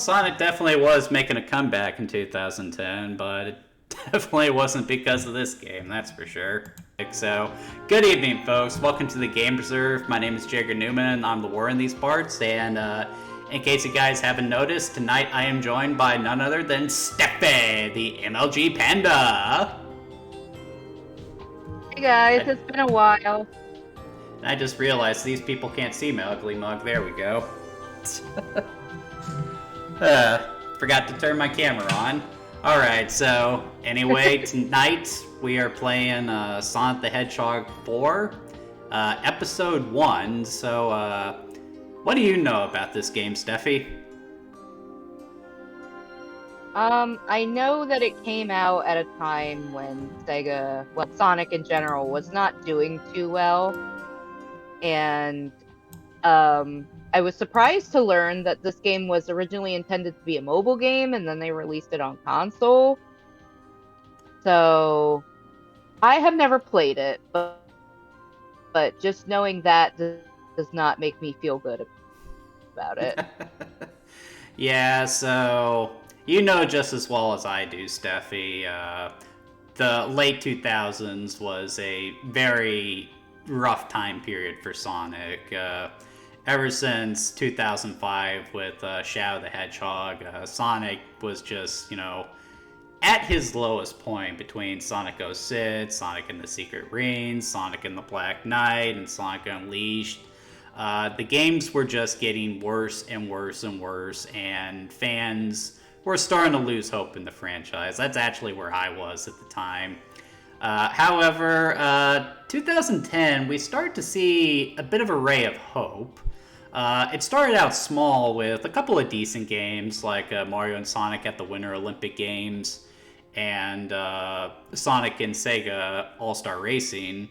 Sonic definitely was making a comeback in 2010, but it definitely wasn't because of this game, that's for sure. So, good evening, folks. Welcome to the Game Preserve. My name is Jagger Newman. I'm the war in these parts, and in case you guys haven't noticed, tonight I am joined by none other than Steffi, the MLG Panda. Hey guys, it's been a while. I just realized these people can't see my ugly mug. There we go. Forgot to turn my camera on. Alright, so anyway, tonight we are playing Sonic the Hedgehog 4, Episode 1. So, what do you know about this game, Steffi? I know that it came out at a time when Sega, well, Sonic in general, was not doing too well. And, I was surprised to learn that this game was originally intended to be a mobile game, and then they released it on console. So, I have never played it, but just knowing that does not make me feel good about it. Yeah, so you know just as well as I do, Steffi. The late 2000s was a very rough time period for Sonic. Ever since 2005 with Shadow the Hedgehog, Sonic was just, at his lowest point between Sonic 06, Sonic and the Secret Rings, Sonic and the Black Knight, and Sonic Unleashed. The games were just getting worse and worse and worse, and fans were starting to lose hope in the franchise. That's actually where I was at the time. However, 2010, we started to see a bit of a ray of hope. It started out small with a couple of decent games, like Mario and Sonic at the Winter Olympic Games, and Sonic and Sega All-Star Racing.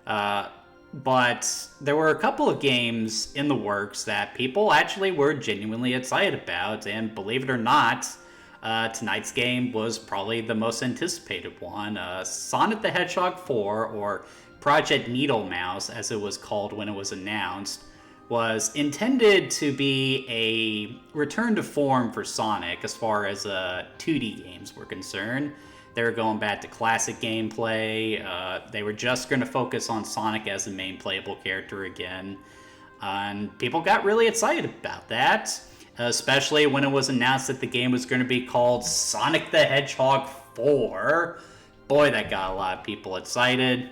But there were a couple of games in the works that people actually were genuinely excited about, and believe it or not, tonight's game was probably the most anticipated one. Sonic the Hedgehog 4, or Project Needle Mouse as it was called when it was announced, was intended to be a return to form for Sonic as far as 2D games were concerned. They were going back to classic gameplay. They were just going to focus on Sonic as the main playable character again. And people got really excited about that, especially when it was announced that the game was going to be called Sonic the Hedgehog 4. Boy, that got a lot of people excited.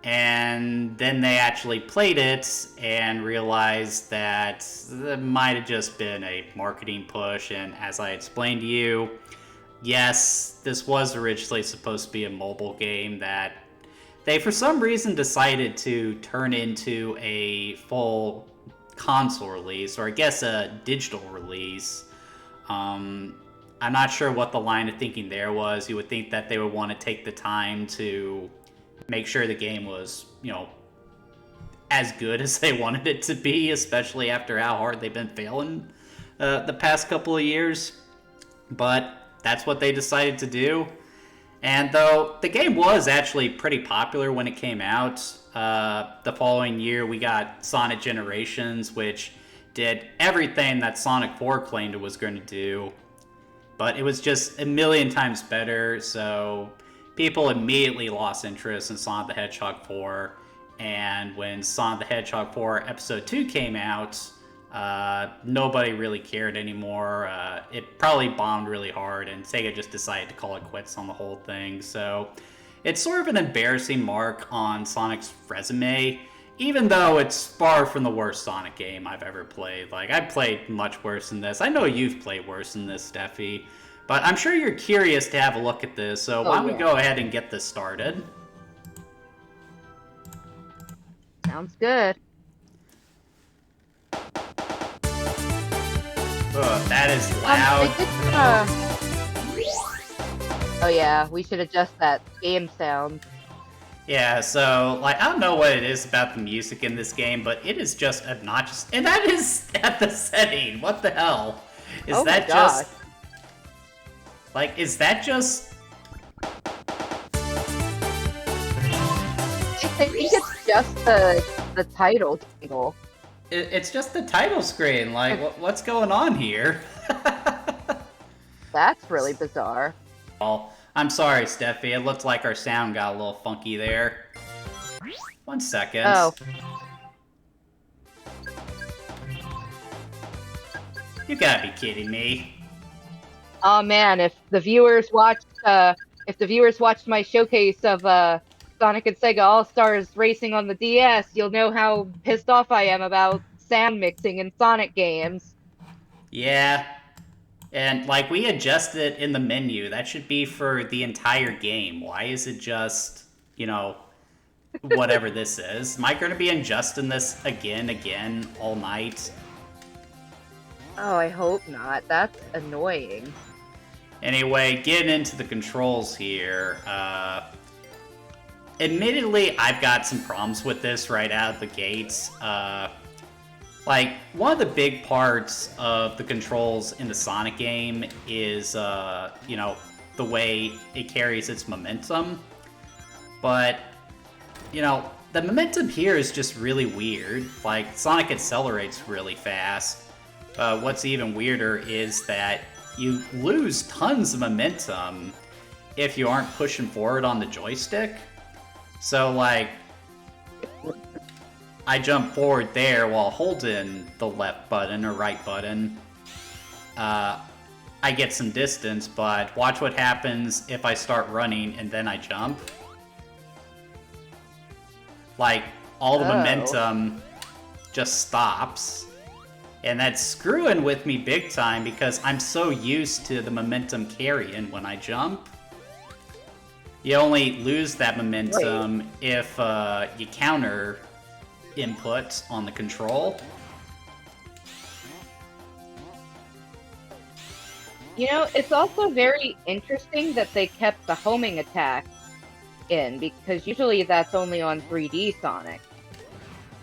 And then they actually played it and realized that it might have just been a marketing push. And as I explained to you, yes, this was originally supposed to be a mobile game that they, for some reason, decided to turn into a full console release, or I guess a digital release. I'm not sure what the line of thinking there was. You would think that they would want to take the time to make sure the game was, as good as they wanted it to be, especially after how hard they've been failing the past couple of years. But that's what they decided to do. And though the game was actually pretty popular when it came out, the following year we got Sonic Generations, which did everything that Sonic 4 claimed it was going to do, but it was just a million times better. So people immediately lost interest in Sonic the Hedgehog 4, and when Sonic the Hedgehog 4 Episode 2 came out, nobody really cared anymore. It probably bombed really hard, and Sega just decided to call it quits on the whole thing. So it's sort of an embarrassing mark on Sonic's resume, even though it's far from the worst Sonic game I've ever played. Like, I've played much worse than this. I know you've played worse than this, Steffi, but I'm sure you're curious to have a look at this, so why don't we go ahead and get this started? Sounds good. That is loud. Oh yeah, we should adjust that game sound. Yeah, so, I don't know what it is about the music in this game, but it is just obnoxious. And that is at the setting. What the hell? Is that just... is that just... I think it's just the title jingle. It's just the title screen. Like, what's going on here? That's really bizarre. Well, I'm sorry, Steffi. It looked like our sound got a little funky there. 1 second. Oh. You gotta be kidding me. Oh man, if the viewers watched my showcase of Sonic and Sega All-Stars Racing on the DS, you'll know how pissed off I am about sound mixing in Sonic games. Yeah. And, like, we adjusted it in the menu. That should be for the entire game. Why is it just, whatever this is? Am I going to be adjusting this again, all night? Oh, I hope not. That's annoying. Anyway, getting into the controls here. Admittedly, I've got some problems with this right out of the gates. Like, one of the big parts of the controls in the Sonic game is, the way it carries its momentum. But, the momentum here is just really weird. Like, Sonic accelerates really fast. What's even weirder is that you lose tons of momentum if you aren't pushing forward on the joystick. So, like, I jump forward there while holding the left button or right button. I get some distance, but watch what happens if I start running and then I jump. Like, all the momentum just stops. And that's screwing with me big time because I'm so used to the momentum carrying when I jump. You only lose that momentum if you counter input on the control. It's also very interesting that they kept the homing attack in, because usually that's only on 3D Sonic.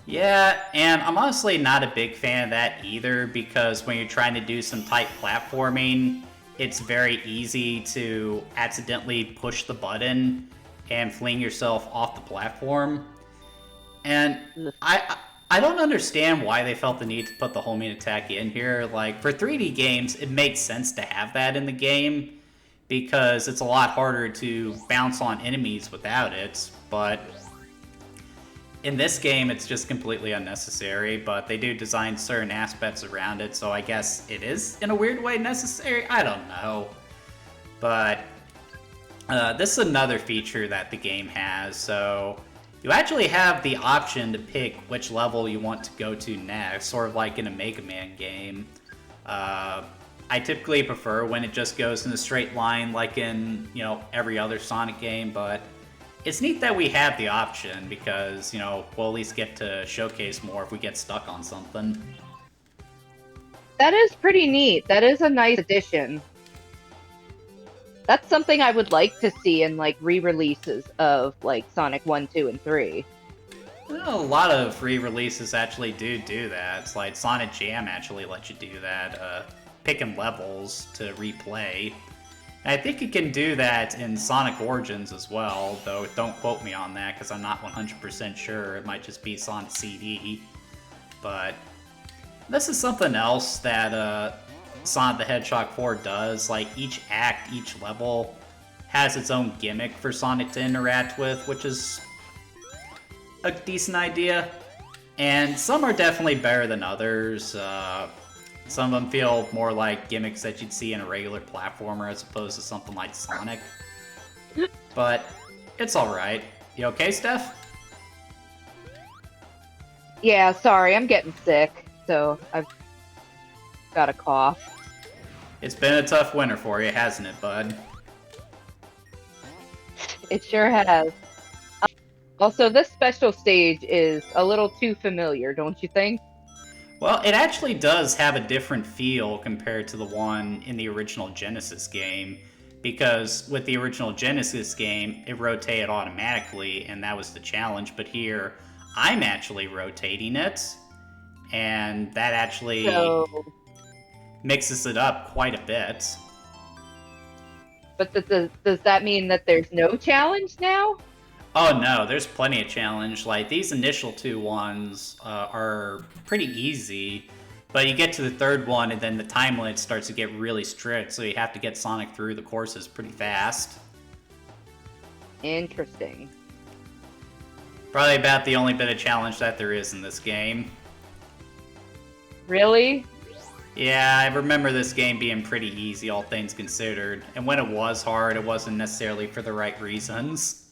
Yeah, and I'm honestly not a big fan of that either, because when you're trying to do some tight platforming, it's very easy to accidentally push the button and fling yourself off the platform. And I don't understand why they felt the need to put the homing attack in here. Like, for 3D games, it makes sense to have that in the game, because it's a lot harder to bounce on enemies without it, but in this game, it's just completely unnecessary, but they do design certain aspects around it, so I guess it is, in a weird way, necessary? I don't know. But this is another feature that the game has, so you actually have the option to pick which level you want to go to next, sort of like in a Mega Man game. I typically prefer when it just goes in a straight line like in, every other Sonic game, but it's neat that we have the option because, we'll at least get to showcase more if we get stuck on something. That is pretty neat. That is a nice addition. That's something I would like to see in, like, re-releases of, like, Sonic 1, 2, and 3. Well, a lot of re-releases actually do that. It's like Sonic Jam actually lets you do that, picking levels to replay. And I think it can do that in Sonic Origins as well, though don't quote me on that because I'm not 100% sure. It might just be Sonic CD. But this is something else that Sonic the Hedgehog 4 does. Like, each act, each level has its own gimmick for Sonic to interact with, which is a decent idea. And some are definitely better than others. Some of them feel more like gimmicks that you'd see in a regular platformer as opposed to something like Sonic. But it's alright. You okay, Steph? Yeah, sorry, I'm getting sick, so I've got a cough. It's been a tough winter for you, hasn't it, bud? It sure has. Also, this special stage is a little too familiar, don't you think? Well, it actually does have a different feel compared to the one in the original Genesis game, because with the original Genesis game, it rotated automatically, and that was the challenge, but here, I'm actually rotating it, and that actually mixes it up quite a bit. But does that mean that there's no challenge now? Oh no, there's plenty of challenge. Like, these initial two ones are pretty easy. But you get to the third one, and then the time limit starts to get really strict, so you have to get Sonic through the courses pretty fast. Interesting. Probably about the only bit of challenge that there is in this game. Really? Yeah, I remember this game being pretty easy, all things considered. And when it was hard, it wasn't necessarily for the right reasons.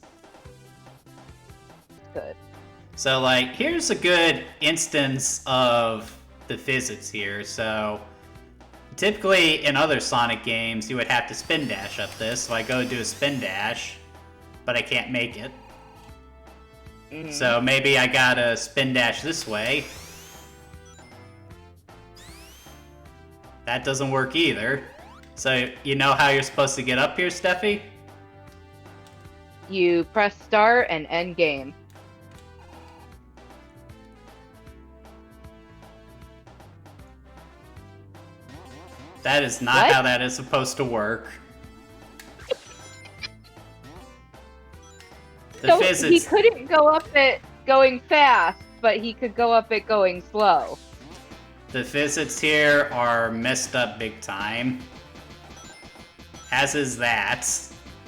Good. So, like, here's a good instance of the physics here. So, typically in other Sonic games, you would have to spin dash up this. So I go do a spin dash, but I can't make it. Mm-hmm. So maybe I gotta spin dash this way. That doesn't work either. So you know how you're supposed to get up here, Steffi? You press start and end game. That is not What? how that is supposed to work. So he couldn't go up it going fast, but he could go up it going slow. The physics here are messed up big time. As is that.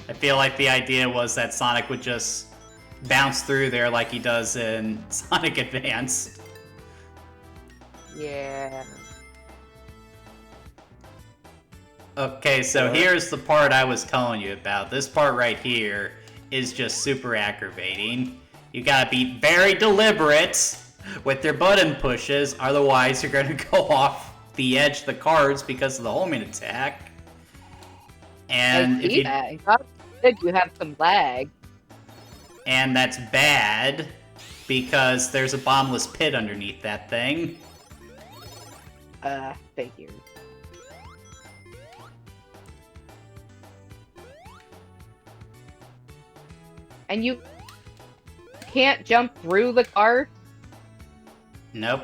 I feel like the idea was that Sonic would just bounce through there like he does in Sonic Advance. Yeah. Okay, so here's the part I was telling you about. This part right here is just super aggravating. You gotta be very deliberate with your button pushes, otherwise you're gonna go off the edge of the cards because of the homing attack. And if you you have some lag. And that's bad because there's a bottomless pit underneath that thing. Figures. And you can't jump through the cart? Nope.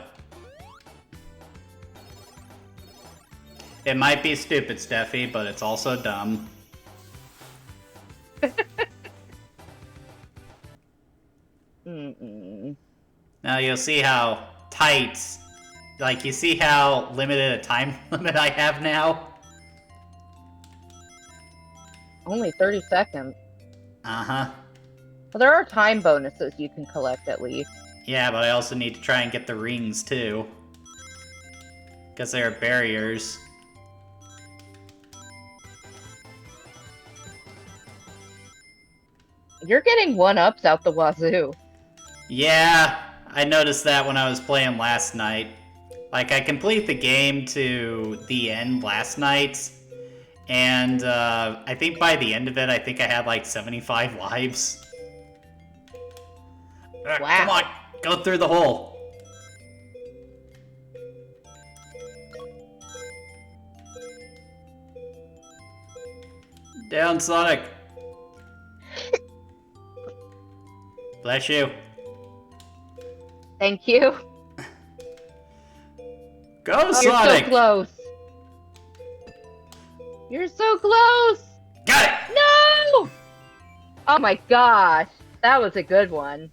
It might be stupid, Steffi, but it's also dumb. Now you'll see how tight, like you see how limited a time limit I have now? Only 30 seconds. Uh-huh. Well, there are time bonuses you can collect at least. Yeah, but I also need to try and get the rings too. Because there are barriers. You're getting 1-ups out the wazoo. Yeah, I noticed that when I was playing last night. Like, I completed the game to the end last night, and I think by the end of it, I think I had like 75 lives. Wow. Come on, go through the hole. Down, Sonic. Bless you. Thank you. Go, Sonic! You're so close. You're so close! Got it! No! Oh my gosh. That was a good one.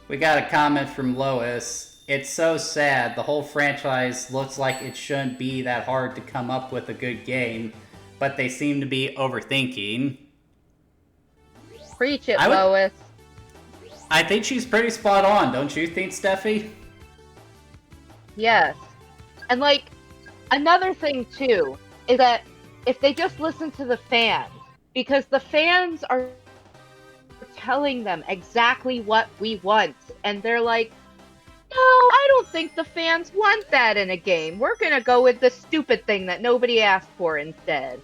We got a comment from Lois. It's so sad. The whole franchise looks like it shouldn't be that hard to come up with a good game, but they seem to be overthinking. Preach it, Lois. I think she's pretty spot on, don't you think, Steffi? Yes. And, like, another thing, too, is that if they just listen to the fans, because the fans are telling them exactly what we want, and they're like, no, I don't think the fans want that in a game. We're gonna go with the stupid thing that nobody asked for instead.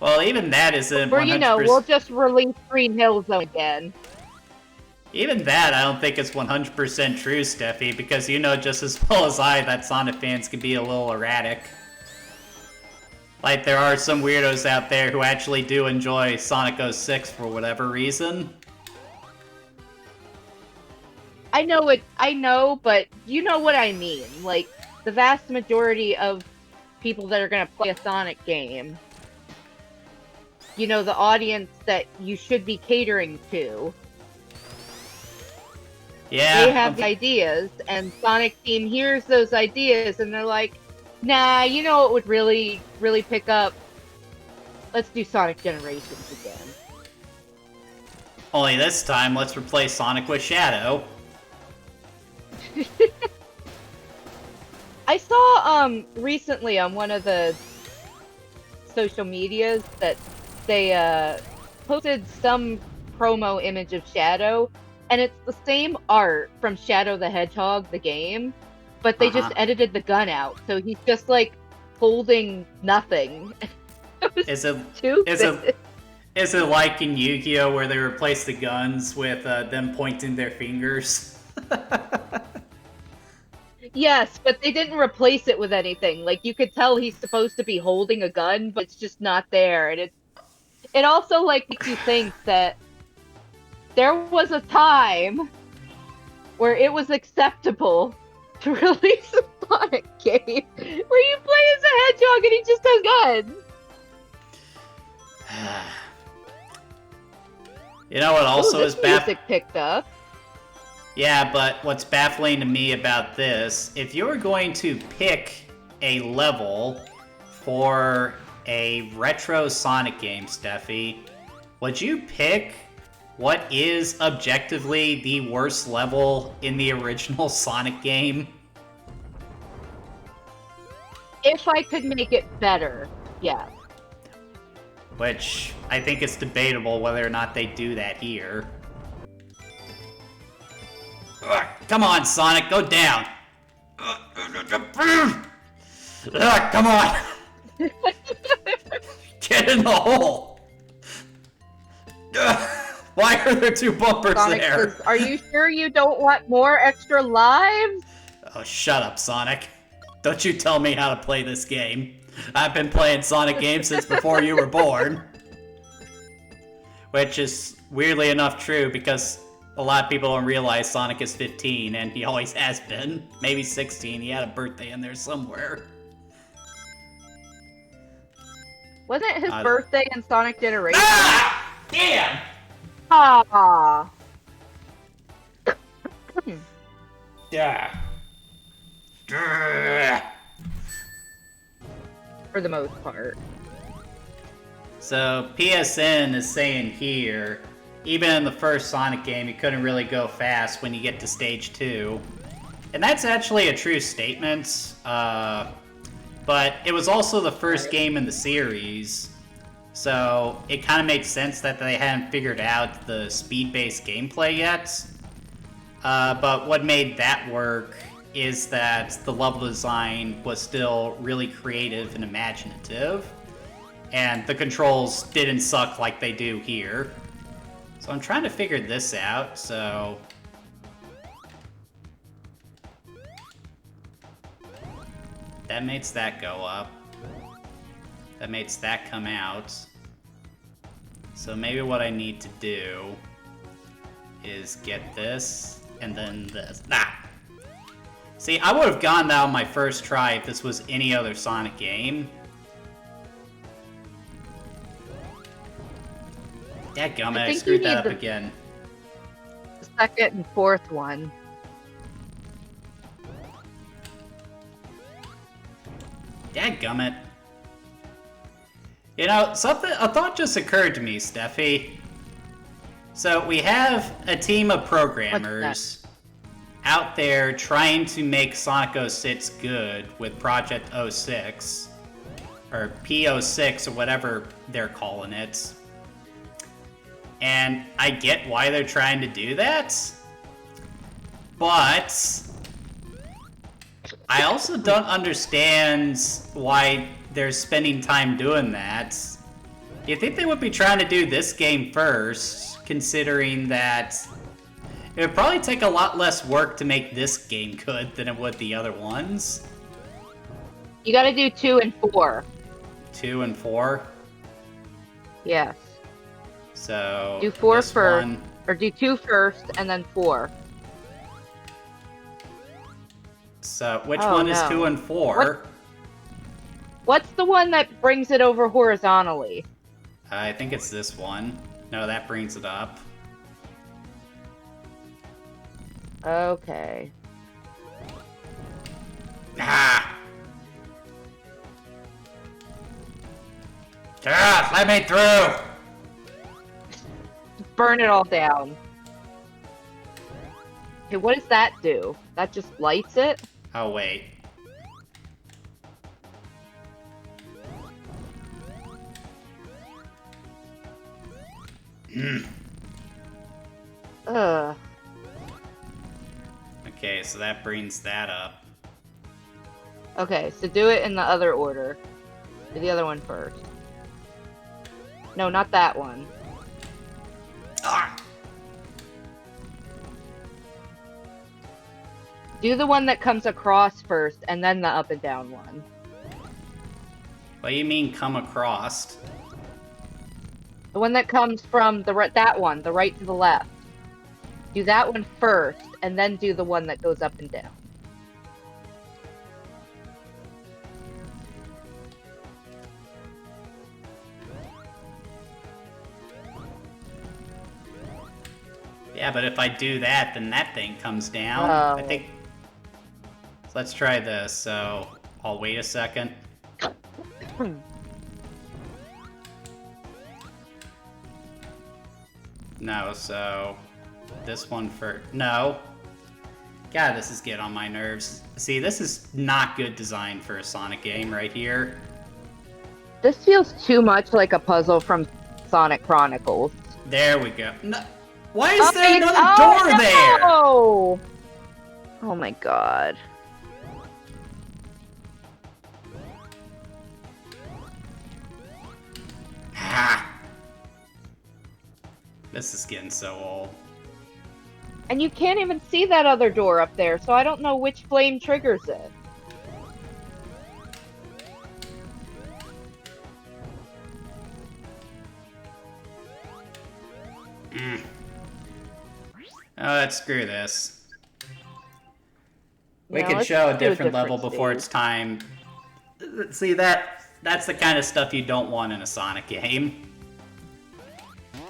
Well, even that isn't 100%... Or, you know, we'll just release Green Hill Zone again. Even that, I don't think it's 100% true, Steffi, because you know just as well as I that Sonic fans can be a little erratic. Like, there are some weirdos out there who actually do enjoy Sonic 06 for whatever reason. I know, but you know what I mean. Like, the vast majority of people that are gonna play a Sonic game, you know, the audience that you should be catering to. Yeah. They have the ideas, and Sonic Team hears those ideas, and they're like, "Nah, you know what would really, really pick up? Let's do Sonic Generations again." Only this time, let's replace Sonic with Shadow. I saw recently on one of the social medias that they posted some promo image of Shadow, and it's the same art from Shadow the Hedgehog, the game, but they just edited the gun out, so he's just like holding nothing. It was stupid. Is it like in Yu-Gi-Oh where they replace the guns with them pointing their fingers? Yes, but they didn't replace it with anything. Like, you could tell he's supposed to be holding a gun, but it's just not there. And it also like makes you think that there was a time where it was acceptable to release a Sonic game where you play as a hedgehog and he just has guns. You know what also is music picked up. Yeah, but what's baffling to me about this, if you were going to pick a level for a retro Sonic game, Steffi, would you pick what is objectively the worst level in the original Sonic game? If I could make it better, yeah. Which I think it's debatable whether or not they do that here. Ugh, come on, Sonic, go down. Ugh, come on. Get in the hole. Ugh, why are there two bumpers Sonic there? Says, are you sure you don't want more extra lives? Oh, shut up, Sonic. Don't you tell me how to play this game. I've been playing Sonic games since before you were born. Which is weirdly enough true because a lot of people don't realize Sonic is 15 and he always has been. Maybe 16, he had a birthday in there somewhere. Wasn't it his birthday in Sonic Generations? Ah! Damn! Ah. Yeah. For the most part. So PSN is saying here, even in the first Sonic game, you couldn't really go fast when you get to stage 2. And that's actually a true statement, but it was also the first game in the series, so it kind of makes sense that they hadn't figured out the speed-based gameplay yet. But what made that work is that the level design was still really creative and imaginative, and the controls didn't suck like they do here. So I'm trying to figure this out, so... that makes that go up. That makes that come out. So maybe what I need to do is get this, and then this. Ah! See, I would have gotten that on my first try if this was any other Sonic game. Dadgummit, I screwed that up again. The second and fourth one. Dadgummit. You know, a thought just occurred to me, Steffi. So we have a team of programmers out there trying to make Sonic 06 good with Project 06, or P06, or whatever they're calling it. And I get why they're trying to do that, but I also don't understand why they're spending time doing that. You'd think they would be trying to do this game first, considering that it would probably take a lot less work to make this game good than it would the other ones. You gotta do 2 and 4. 2 and 4? Yes. So do 4 first, or do 2 first, and then 4. So which one is 2 and 4? What's the one that brings it over horizontally? I think it's this one. No, that brings it up. Okay. Ah! Ah, let me through! Burn it all down. Okay, what does that do? That just lights it? Oh, wait. Ugh. Okay, so that brings that up. Okay, so do it in the other order. Do the other one first. No, not that one. Ah! Do the one that comes across first, and then the up and down one. What do you mean come across? The one that comes from that one, the right to the left. Do that one first, and then do the one that goes up and down. Yeah, but if I do that, then that thing comes down. Oh. I think... So let's try this. So, I'll wait a second. No, so... This one for... No. God, this is getting on my nerves. See, this is not good design for a Sonic game right here. This feels too much like a puzzle from Sonic Chronicles. There we go. No, why is there another door there? Oh! Oh my god. Ha! This is getting so old. And you can't even see that other door up there, so I don't know which flame triggers it. Oh, let's screw this. We No, could let's show a do a different different level before stage. it's time. See, that's the kind of stuff you don't want in a Sonic game.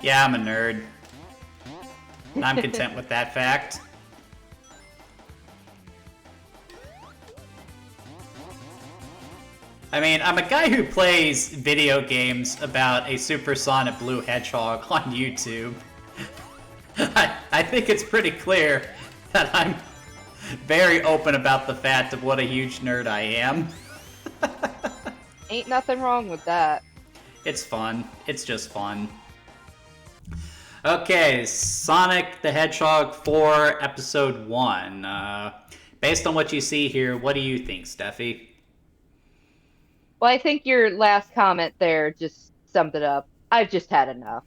Yeah, I'm a nerd. And I'm content with that fact. I mean, I'm a guy who plays video games about a supersonic blue hedgehog on YouTube. I think it's pretty clear that I'm very open about the fact of what a huge nerd I am. Ain't nothing wrong with that. It's fun. It's just fun. Okay, Sonic the Hedgehog 4, Episode 1. Based on what you see here, what do you think, Steffi? Well, I think your last comment there just summed it up. I've just had enough.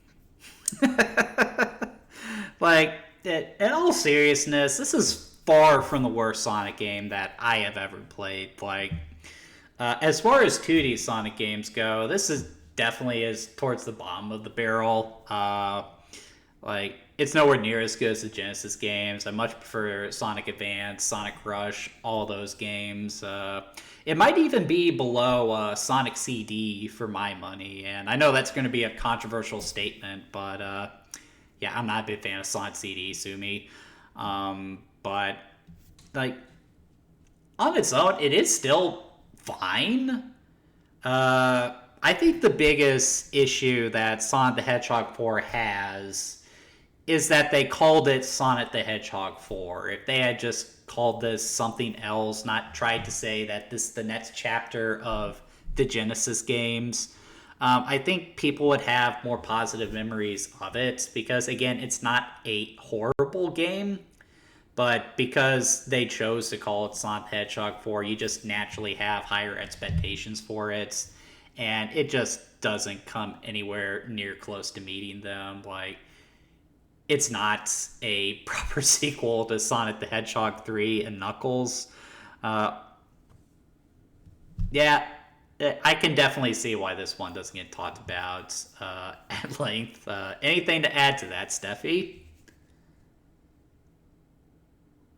Like, in all seriousness, this is far from the worst Sonic game that I have ever played. Like, as far as 2D Sonic games go, this is definitely is towards the bottom of the barrel. Like, it's nowhere near as good as the Genesis games. I much prefer Sonic Advance, Sonic Rush, all those games. It might even be below Sonic CD for my money. And I know that's going to be a controversial statement, but yeah, I'm not a big fan of Sonic CD, sue me. But, like, on its own, it is still fine. I think the biggest issue that Sonic the Hedgehog 4 has is that they called it Sonic the Hedgehog 4. If they had just called this something else, not tried to say that this is the next chapter of the Genesis games, I think people would have more positive memories of it because, again, it's not a horrible game, but because they chose to call it Sonic the Hedgehog 4, you just naturally have higher expectations for it, and it just doesn't come anywhere near close to meeting them. Like, it's not a proper sequel to Sonic the Hedgehog 3 and Knuckles. Yeah, I can definitely see why this one doesn't get talked about at length. Anything to add to that, Steffi?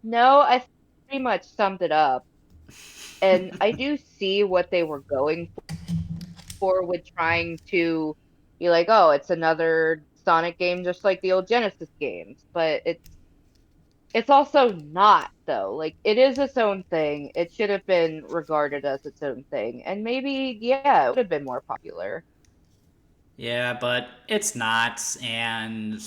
No, I pretty much summed it up. And I do see what they were going for with trying to be like, oh, it's another Sonic game just like the old Genesis games. But It's also not though. Like it is its own thing. It should have been regarded as its own thing. And maybe yeah, it would have been more popular. Yeah, but it's not, and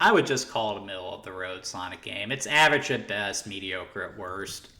I would just call it a middle of the road Sonic game. It's average at best, mediocre at worst.